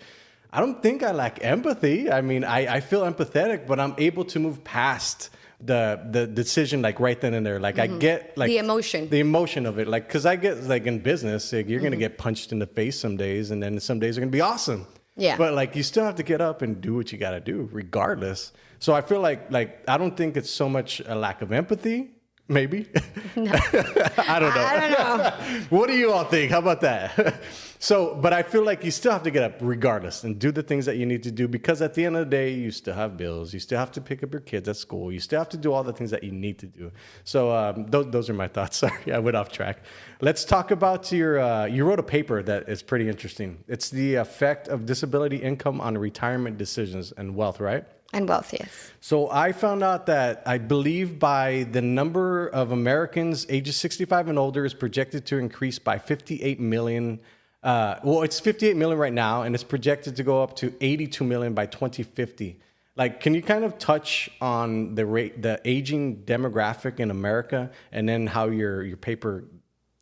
Speaker 1: I don't think I lack empathy. I mean, I feel empathetic, but I'm able to move past the decision like right then and there. Like I get like the emotion of it. Like, cause I get like in business, like, you're going to get punched in the face some days, and then some days are going to be awesome.
Speaker 2: Yeah.
Speaker 1: But like, you still have to get up and do what you got to do regardless. So I feel like I don't think it's so much a lack of empathy. Maybe. No. I don't know. What do you all think? How about that? So, but I feel like you still have to get up regardless and do the things that you need to do, because at the end of the day, you still have bills. You still have to pick up your kids at school. You still have to do all the things that you need to do. So those are my thoughts. Sorry, I went off track. Let's talk about you wrote a paper that is pretty interesting. It's the effect of disability income on retirement decisions and wealth, right?
Speaker 2: And wealth, yes.
Speaker 1: So I found out that I believe by the number of Americans ages 65 and older is projected to increase by 58 million. Well, it's 58 million right now, and it's projected to go up to 82 million by 2050. Like, can you kind of touch on the aging demographic in America, and then how your paper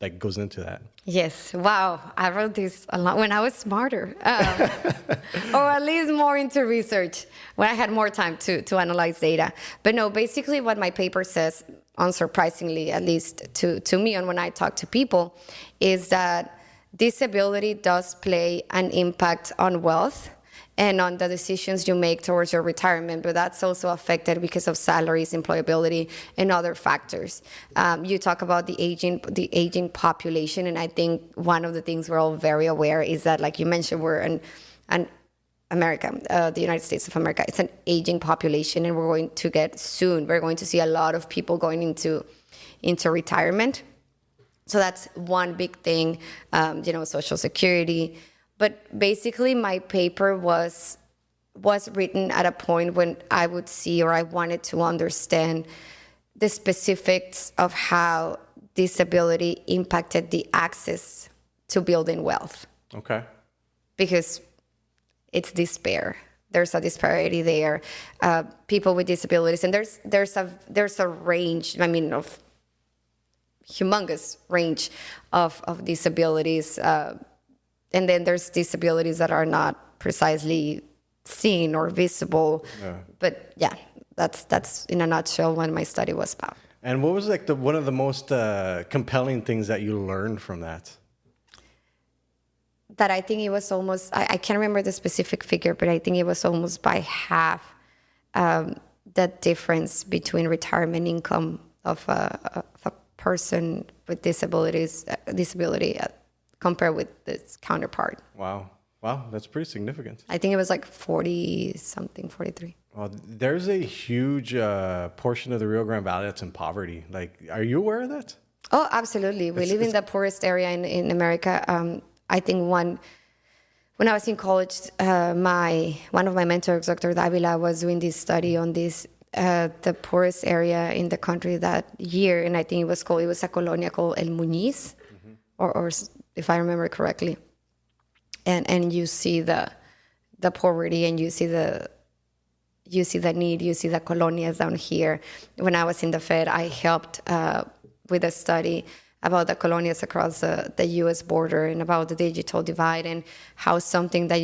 Speaker 1: like goes into that?
Speaker 2: Yes. Wow. I wrote this a lot when I was smarter, or at least more into research, when I had more time to analyze data. But no, basically what my paper says, unsurprisingly, at least to me and when I talk to people, is that disability does play an impact on wealth and on the decisions you make towards your retirement, but that's also affected because of salaries, employability, and other factors. You talk about the aging population, and I think one of the things we're all very aware is that, like you mentioned, we're an America, the United States of America. It's an aging population, and we're going to see a lot of people going into retirement. So that's one big thing, Social Security. But basically, my paper was written at a point when I would see, or I wanted to understand, the specifics of how disability impacted the access to building wealth.
Speaker 1: Okay.
Speaker 2: Because it's despair. There's a disparity there. People with disabilities, and there's a range. I mean, of humongous range of disabilities. And then there's disabilities that are not precisely seen or visible. Yeah. But yeah, that's in a nutshell what my study was about.
Speaker 1: And what was like one of the most compelling things that you learned from that?
Speaker 2: That I think it was almost, I can't remember the specific figure, but I think it was almost by half the difference between retirement income of a person with disability compared with its counterpart.
Speaker 1: Wow, that's pretty significant.
Speaker 2: I think it was like 40-something, 43.
Speaker 1: Well, there's a huge portion of the Rio Grande Valley that's in poverty. Like, are you aware of that?
Speaker 2: Oh, absolutely. We live in the poorest area in America. I think when I was in college, one of my mentors, Dr. Davila, was doing this study on this, the poorest area in the country that year, and I think it was a colonia called El Muñiz, or if I remember correctly. And you see the poverty, and you see the need, you see the colonias down here. When I was in the Fed, I helped with a study about the colonias across the U.S. border, and about the digital divide, and how something that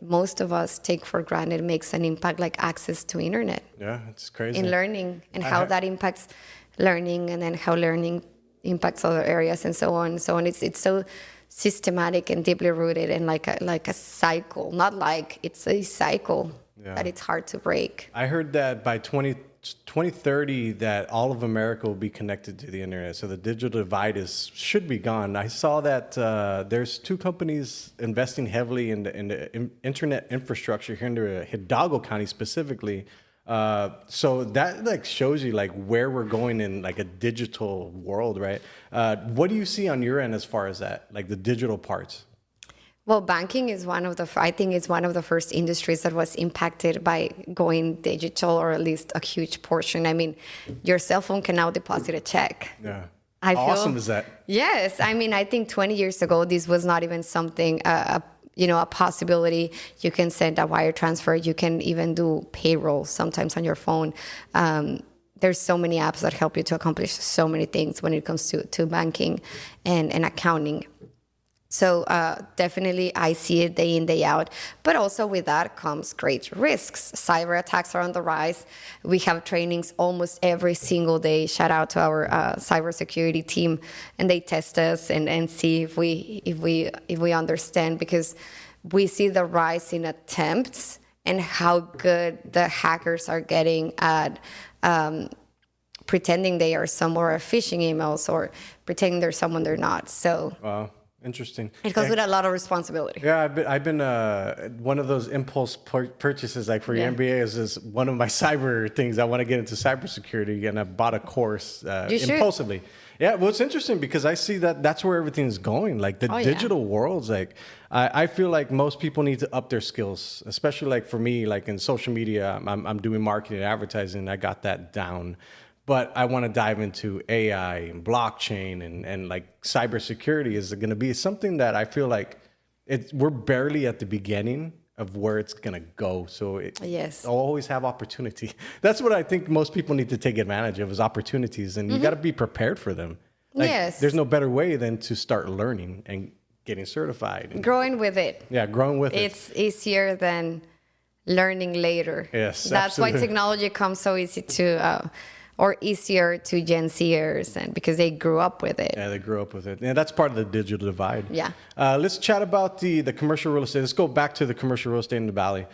Speaker 2: most of us take for granted makes an impact, like access to internet.
Speaker 1: Yeah, it's crazy.
Speaker 2: In learning, and how that impacts learning, and then how learning impacts other areas, and so on and so on. It's so systematic and deeply rooted, and like a cycle. It's a cycle that it's hard to break.
Speaker 1: I heard that by 2030 that all of America will be connected to the internet, so the digital divide should be gone. I saw that there's two companies investing heavily in the internet infrastructure here in Hidalgo County specifically. So that like shows you like where we're going in like a digital world, right? What do you see on your end as far as that, like the digital parts?
Speaker 2: Well, banking is I think it's one of the first industries that was impacted by going digital, or at least a huge portion. I mean, your cell phone can now deposit a check.
Speaker 1: Yeah. How awesome is that?
Speaker 2: Yes. I mean, I think 20 years ago, this was not even something, a possibility. You can send a wire transfer. You can even do payroll sometimes on your phone. There's so many apps that help you to accomplish so many things when it comes to banking and accounting. So definitely I see it day in, day out. But also with that comes great risks. Cyber attacks are on the rise. We have trainings almost every single day. Shout out to our cybersecurity team. And they test us and see if we understand, because we see the rise in attempts and how good the hackers are getting at pretending they are someone, or phishing emails, or pretending they're someone they're not. So.
Speaker 1: Wow. Interesting.
Speaker 2: It comes with a lot of responsibility.
Speaker 1: Yeah, I've been one of those impulse purchases, like for your MBA, is one of my cyber things. I want to get into cybersecurity, and I bought a course impulsively. Yeah, well, it's interesting because I see that that's where everything's going. Like the digital world's like, I feel like most people need to up their skills, especially like for me, like in social media, I'm doing marketing and advertising. I got that down, but I want to dive into AI and blockchain and like cybersecurity is going to be something that I feel like we're barely at the beginning of where it's going to go. So
Speaker 2: Yes.
Speaker 1: I'll always have opportunity. That's what I think most people need to take advantage of is opportunities, and you got to be prepared for them. Like,
Speaker 2: Yes.
Speaker 1: there's no better way than to start learning and getting certified. And,
Speaker 2: Growing with it.
Speaker 1: yeah, growing with it.
Speaker 2: It's easier than learning later.
Speaker 1: Yes,
Speaker 2: That's why
Speaker 1: absolutely.
Speaker 2: technology comes so easy to, or easier to Gen Zers, and because they grew up with it.
Speaker 1: Yeah, they grew up with it. And that's part of the digital divide.
Speaker 2: Yeah.
Speaker 1: Let's chat about the commercial real estate. Let's go back to the commercial real estate in the Valley.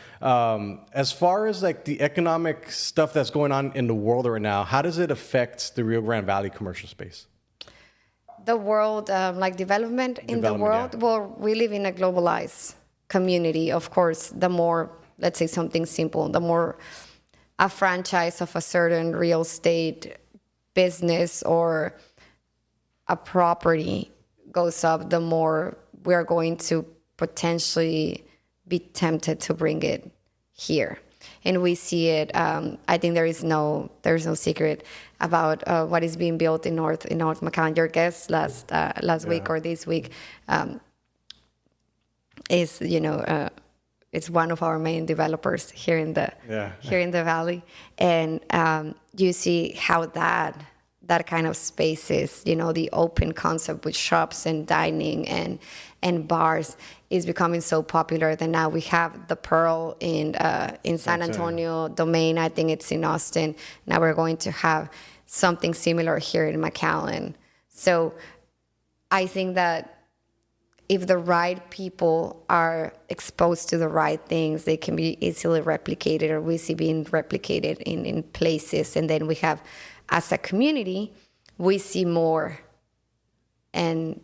Speaker 1: As far as like the economic stuff that's going on in the world right now, how does it affect the Rio Grande Valley commercial space?
Speaker 2: The world, like development in the world,
Speaker 1: yeah.
Speaker 2: well, we live in a globalized community. Of course, the more, let's say something simple, the more a franchise of a certain real estate business or a property goes up, the more we're going to potentially be tempted to bring it here. And we see it. I think there's no secret about what is being built in North McAllen. Your guest last week or this week is it's one of our main developers here in the Valley, and you see how that kind of spaces, the open concept with shops and dining and bars is becoming so popular that now we have the Pearl in San Antonio, Domain. I think it's in Austin. Now we're going to have something similar here in McAllen. So I think that if the right people are exposed to the right things, they can be easily replicated, or we see being replicated in places. And then we have, as a community, we see more. And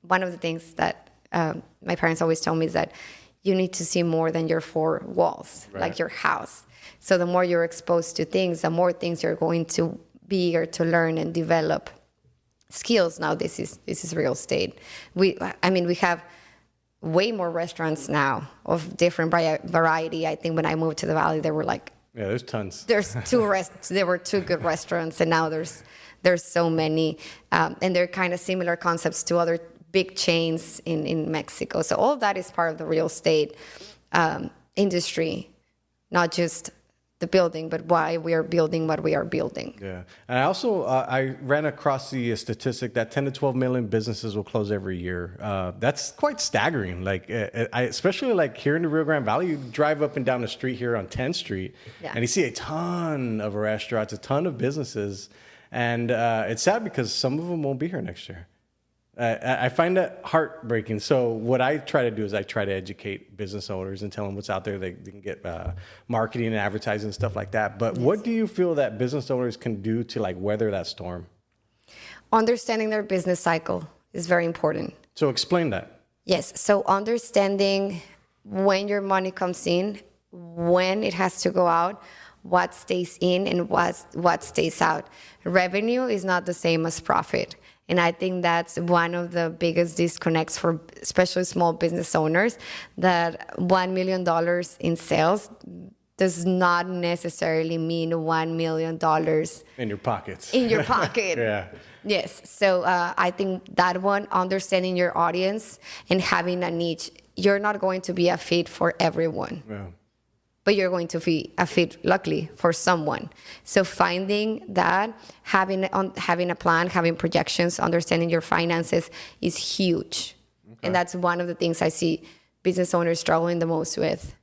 Speaker 2: one of the things that my parents always tell me is that you need to see more than your four walls, like your house. So the more you're exposed to things, the more things you're going to be or to learn and develop skills. Now this is real estate. We have way more restaurants now of different variety. I think when I moved to the Valley, there were like
Speaker 1: there's tons.
Speaker 2: There's there were two good restaurants, and now there's so many, and they're kind of similar concepts to other big chains in Mexico. So all of that is part of the real estate industry, not just the building, but why we are building what we are building.
Speaker 1: Yeah. And I also, I ran across the statistic that 10 to 12 million businesses will close every year. That's quite staggering. Like, especially like here in the Rio Grande Valley, you drive up and down the street here on 10th Street, and you see a ton of restaurants, a ton of businesses. And it's sad because some of them won't be here next year. I find that heartbreaking. So what I try to do is I try to educate business owners and tell them what's out there. They can get marketing and advertising and stuff like that. But what do you feel that business owners can do to like weather that storm?
Speaker 2: Understanding their business cycle is very important.
Speaker 1: So explain that.
Speaker 2: Yes. So understanding when your money comes in, when it has to go out, what stays in and what stays out. Revenue is not the same as profit. And I think that's one of the biggest disconnects for especially small business owners, that $1 million in sales does not necessarily mean $1 million
Speaker 1: in your pockets.
Speaker 2: In your pocket.
Speaker 1: Yeah.
Speaker 2: Yes. So I think that one, understanding your audience and having a niche, you're not going to be a fit for everyone.
Speaker 1: Yeah.
Speaker 2: But you're going to be a fit, luckily, for someone. So finding that, having a plan, having projections, understanding your finances is huge. Okay. And that's one of the things I see business owners struggling the most with.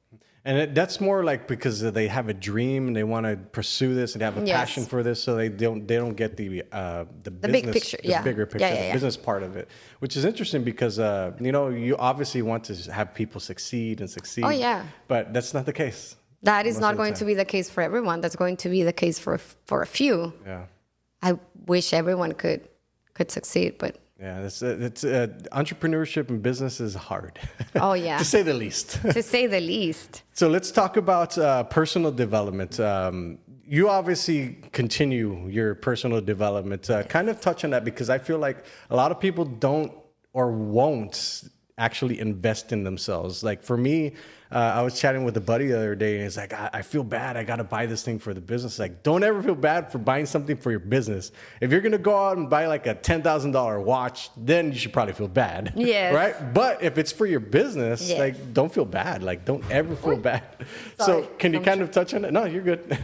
Speaker 1: And that's more like because they have a dream and they want to pursue this and have a passion for this, so they don't get the business,
Speaker 2: big picture,
Speaker 1: the bigger picture, the business part of it, which is interesting because you obviously want to have people succeed.
Speaker 2: Oh yeah,
Speaker 1: but that's not the case.
Speaker 2: That is not going to be the case for everyone. That's going to be the case for a few.
Speaker 1: Yeah,
Speaker 2: I wish everyone could succeed, but.
Speaker 1: Yeah, it's entrepreneurship and business is hard.
Speaker 2: Oh, yeah.
Speaker 1: To say the least.
Speaker 2: To say the least.
Speaker 1: So let's talk about personal development. you obviously continue your personal development. Kind of touch on that because I feel like a lot of people don't or won't actually invest in themselves. Like for me, I was chatting with a buddy the other day and he's like, I feel bad. I got to buy this thing for the business. Like, don't ever feel bad for buying something for your business. If you're going to go out and buy like a $10,000 watch, then you should probably feel bad.
Speaker 2: Yes.
Speaker 1: Right. But if it's for your business,
Speaker 2: Yes.
Speaker 1: like, don't feel bad. Like, don't ever feel bad.
Speaker 2: Sorry.
Speaker 1: So can you kind of touch on it? No, you're good.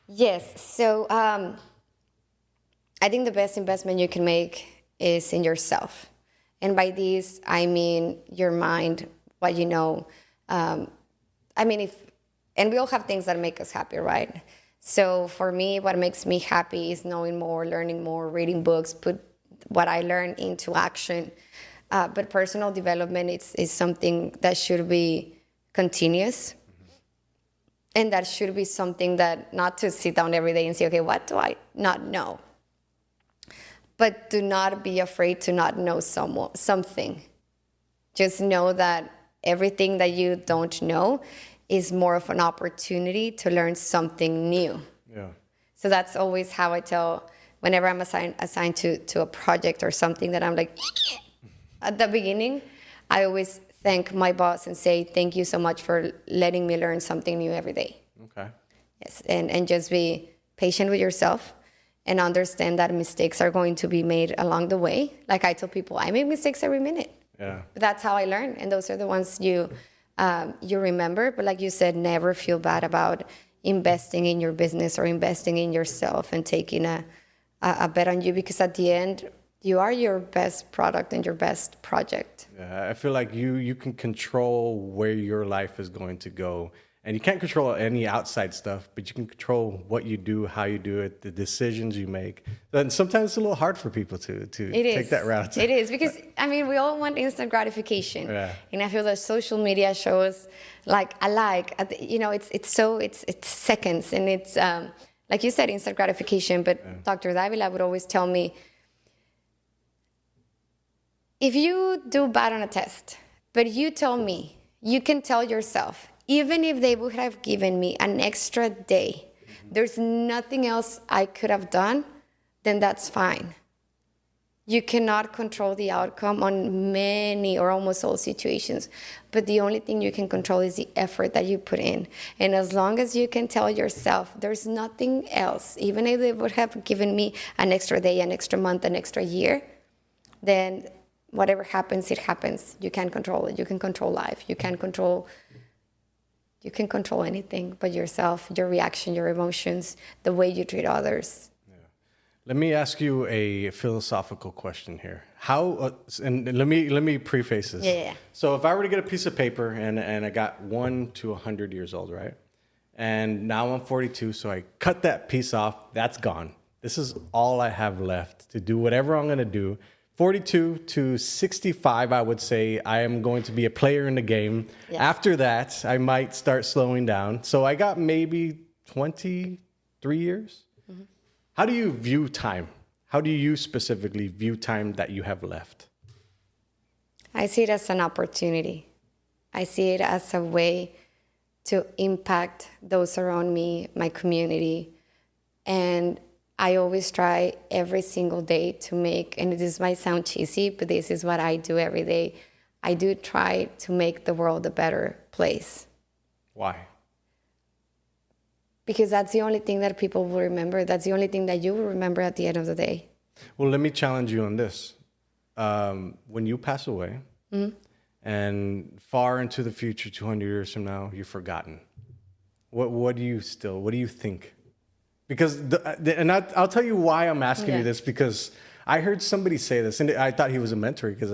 Speaker 2: Yes. So I think the best investment you can make is in yourself. And by this, I mean your mind, what you know. And we all have things that make us happy, right? So for me, what makes me happy is knowing more, learning more, reading books, put what I learn into action. But personal development is something that should be continuous. And that should be something that not to sit down every day and say, okay, what do I not know? But do not be afraid to not know something. Just know that everything that you don't know is more of an opportunity to learn something new.
Speaker 1: Yeah.
Speaker 2: So that's always how I tell whenever I'm assigned to a project or something that I'm like, at the beginning, I always thank my boss and say, thank you so much for letting me learn something new every day.
Speaker 1: Okay.
Speaker 2: Yes, and just be patient with yourself and understand that mistakes are going to be made along the way. Like I tell people, I make mistakes every minute.
Speaker 1: Yeah.
Speaker 2: But that's how I learn, and those are the ones you remember. But like you said, never feel bad about investing in your business or investing in yourself and taking a bet on you, because at the end, you are your best product and your best project.
Speaker 1: Yeah, I feel like you can control where your life is going to go. And you can't control any outside stuff, but you can control what you do, how you do it, the decisions you make. And sometimes it's a little hard for people to take that route.
Speaker 2: It is, because, we all want instant gratification.
Speaker 1: Yeah.
Speaker 2: And I feel that social media shows, it's seconds. And it's, like you said, instant gratification. But Dr. Davila would always tell me, if you do bad on a test, but you can tell yourself, even if they would have given me an extra day, there's nothing else I could have done, then that's fine. You cannot control the outcome on many or almost all situations, but the only thing you can control is the effort that you put in. And as long as you can tell yourself, there's nothing else, even if they would have given me an extra day, an extra month, an extra year, then whatever happens, it happens. You can't control it. You can control life. You can control anything but yourself, your reaction, your emotions, the way you treat others.
Speaker 1: Yeah. Let me ask you a philosophical question here. And let me preface this.
Speaker 2: Yeah.
Speaker 1: So if I were to get a piece of paper and I got 1 to 100 years old, right? And now I'm 42, so I cut that piece off. That's gone. This is all I have left to do whatever I'm going to do. 42 to 65, I would say I am going to be a player in the game. Yeah. After that, I might start slowing down. So I got maybe 23 years. Mm-hmm. How do you view time? How do you specifically view time that you have left?
Speaker 2: I see it as an opportunity. I see it as a way to impact those around me, my community, and I always try every single day to make, and this might sound cheesy, but this is what I do every day. I do try to make the world a better place.
Speaker 1: Why?
Speaker 2: Because that's the only thing that people will remember. That's the only thing that you will remember at the end of the day.
Speaker 1: Well, let me challenge you on this. When you pass away, mm-hmm. and far into the future, 200 years from now, you're forgotten. What do you think? Because, I'll tell you why I'm asking you this, because I heard somebody say this, and I thought he was a mentor, because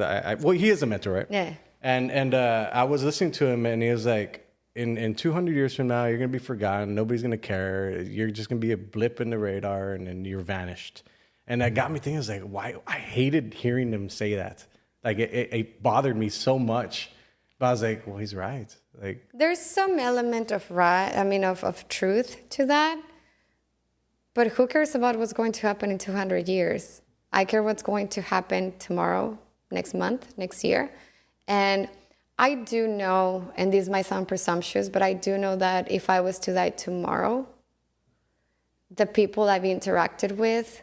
Speaker 1: he is a mentor, right?
Speaker 2: Yeah.
Speaker 1: And I was listening to him, and he was like, in 200 years from now, you're going to be forgotten. Nobody's going to care. You're just going to be a blip in the radar, and then you're vanished. And that got me thinking, I was like, why? I hated hearing him say that. Like, it bothered me so much. But I was like, well, he's right. Like,
Speaker 2: there's some element of of truth to that. But who cares about what's going to happen in 200 years? I care what's going to happen tomorrow, next month, next year. And I do know, and this might sound presumptuous, but I do know that if I was to die tomorrow, the people I've interacted with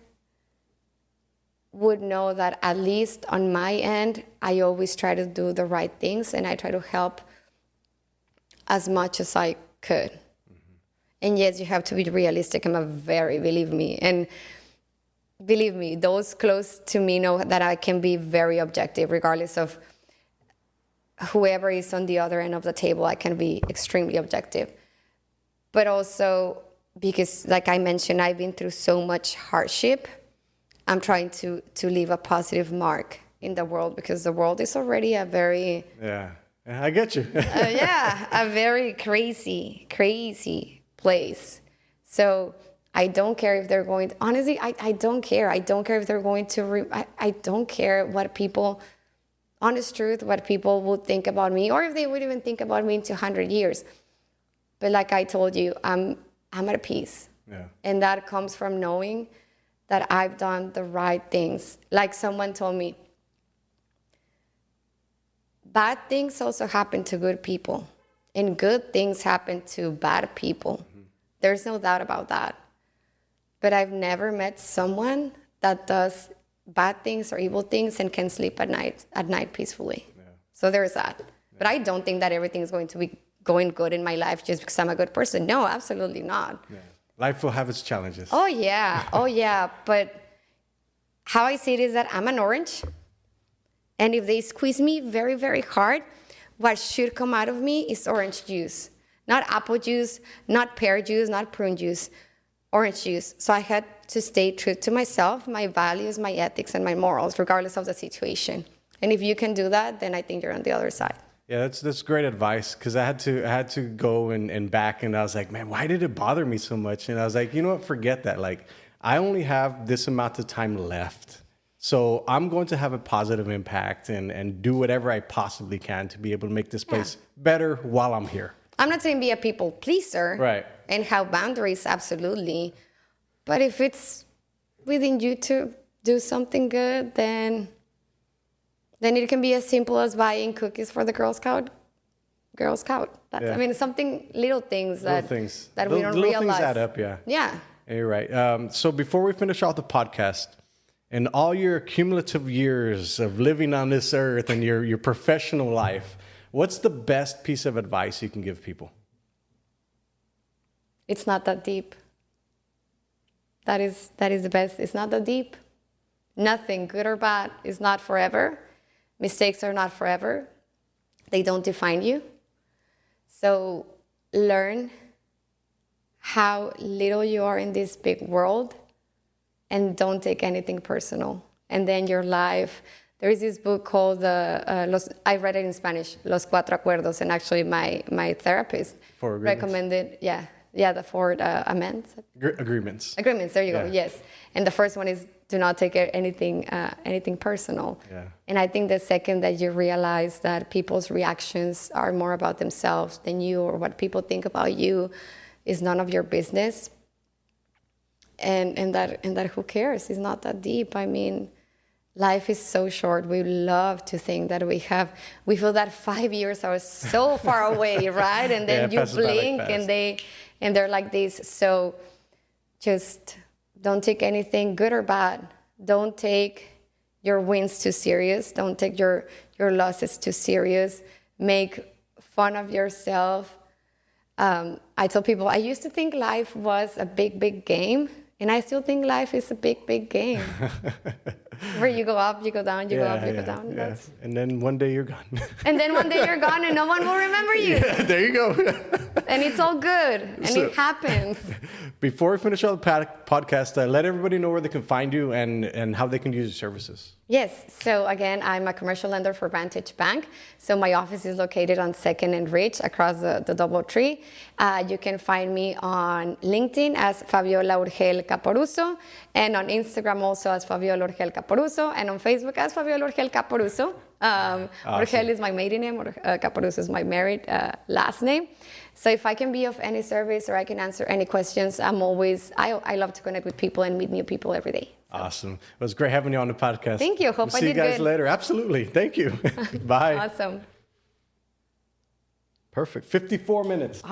Speaker 2: would know that at least on my end, I always try to do the right things and I try to help as much as I could. And yes, you have to be realistic. Believe me, those close to me know that I can be very objective, regardless of whoever is on the other end of the table. I can be extremely objective. But also, because like I mentioned, I've been through so much hardship, I'm trying to leave a positive mark in the world, because the world is already a very...
Speaker 1: Yeah, I get you.
Speaker 2: a very crazy place. So I don't care if they're going... honestly, I don't care. I don't care if they're going to... I don't care what people... honest truth, what people would think about me, or if they would even think about me in 200 years. But like I told you, I'm at peace.
Speaker 1: Yeah.
Speaker 2: And that comes from knowing that I've done the right things. Like someone told me, bad things also happen to good people, and good things happen to bad people. Mm-hmm. There's no doubt about that. But I've never met someone that does bad things or evil things and can sleep at night peacefully. Yeah. So there's that. Yeah. But I don't think that everything is going to be going good in my life just because I'm a good person. No, absolutely not. Yeah.
Speaker 1: Life will have its challenges.
Speaker 2: Oh, yeah. But how I see it is that I'm an orange. And if they squeeze me very, very hard, what should come out of me is orange juice. Not apple juice, not pear juice, not prune juice, orange juice. So I had to stay true to myself, my values, my ethics, and my morals, regardless of the situation. And if you can do that, then I think you're on the other side.
Speaker 1: Yeah, that's great advice, because I had to go and back, and I was like, man, why did it bother me so much? And I was like, you know what, forget that. Like, I only have this amount of time left. So I'm going to have a positive impact and do whatever I possibly can to be able to make this place better while I'm here.
Speaker 2: I'm not saying be a people pleaser.
Speaker 1: Right.
Speaker 2: And have boundaries, absolutely. But if it's within you to do something good, then it can be as simple as buying cookies for the Girl Scout. I mean, little things that we don't realize.
Speaker 1: Little things add up, yeah.
Speaker 2: Yeah.
Speaker 1: You're right. So before we finish out the podcast, in all your cumulative years of living on this earth and your professional life, what's the best piece of advice you can give people?
Speaker 2: It's not that deep. That is the best. It's not that deep. Nothing, good or bad, is not forever. Mistakes are not forever. They don't define you. So learn how little you are in this big world, and don't take anything personal. And then your life... There is this book called, I read it in Spanish, Los Cuatro Acuerdos, and actually my therapist recommended, the four amends.
Speaker 1: Agreements.
Speaker 2: Agreements, there you go, yes. And the first one is, do not take anything personal. Yeah. And I think the second that you realize that people's reactions are more about themselves than you, or what people think about you is none of your business. And that who cares? It's not that deep. I mean, life is so short. We love to think that we feel that 5 years are so far away, right? And then you blink and they're like this. So just don't take anything good or bad. Don't take your wins too serious. Don't take your losses too serious. Make fun of yourself. I tell people, I used to think life was a big, big game. And I still think life is a big, big game. Where you go up, you go down, you go up, you go down.
Speaker 1: Yeah. And then one day you're gone.
Speaker 2: And then one day you're gone and no one will remember you.
Speaker 1: Yeah, there you go.
Speaker 2: And it's all good. And it happens.
Speaker 1: Before we finish out the podcast, let everybody know where they can find you and how they can use your services.
Speaker 2: Yes. So again, I'm a commercial lender for Vantage Bank. So my office is located on 2nd and Ridge across the DoubleTree. You can find me on LinkedIn as Fabiola Urgel-Caporusso, and on Instagram also as Fabiola Urgel-Caporusso, and on Facebook as Fabiola Urgel-Caporusso. Awesome. Urgel is my maiden name, Caporusso is my married last name. So if I can be of any service or I can answer any questions, I love to connect with people and meet new people every day. So.
Speaker 1: Awesome. It was great having you on the podcast.
Speaker 2: Thank you. Hope I did good.
Speaker 1: See you guys later. Absolutely. Thank you. Bye.
Speaker 2: Awesome.
Speaker 1: Perfect. 54 minutes.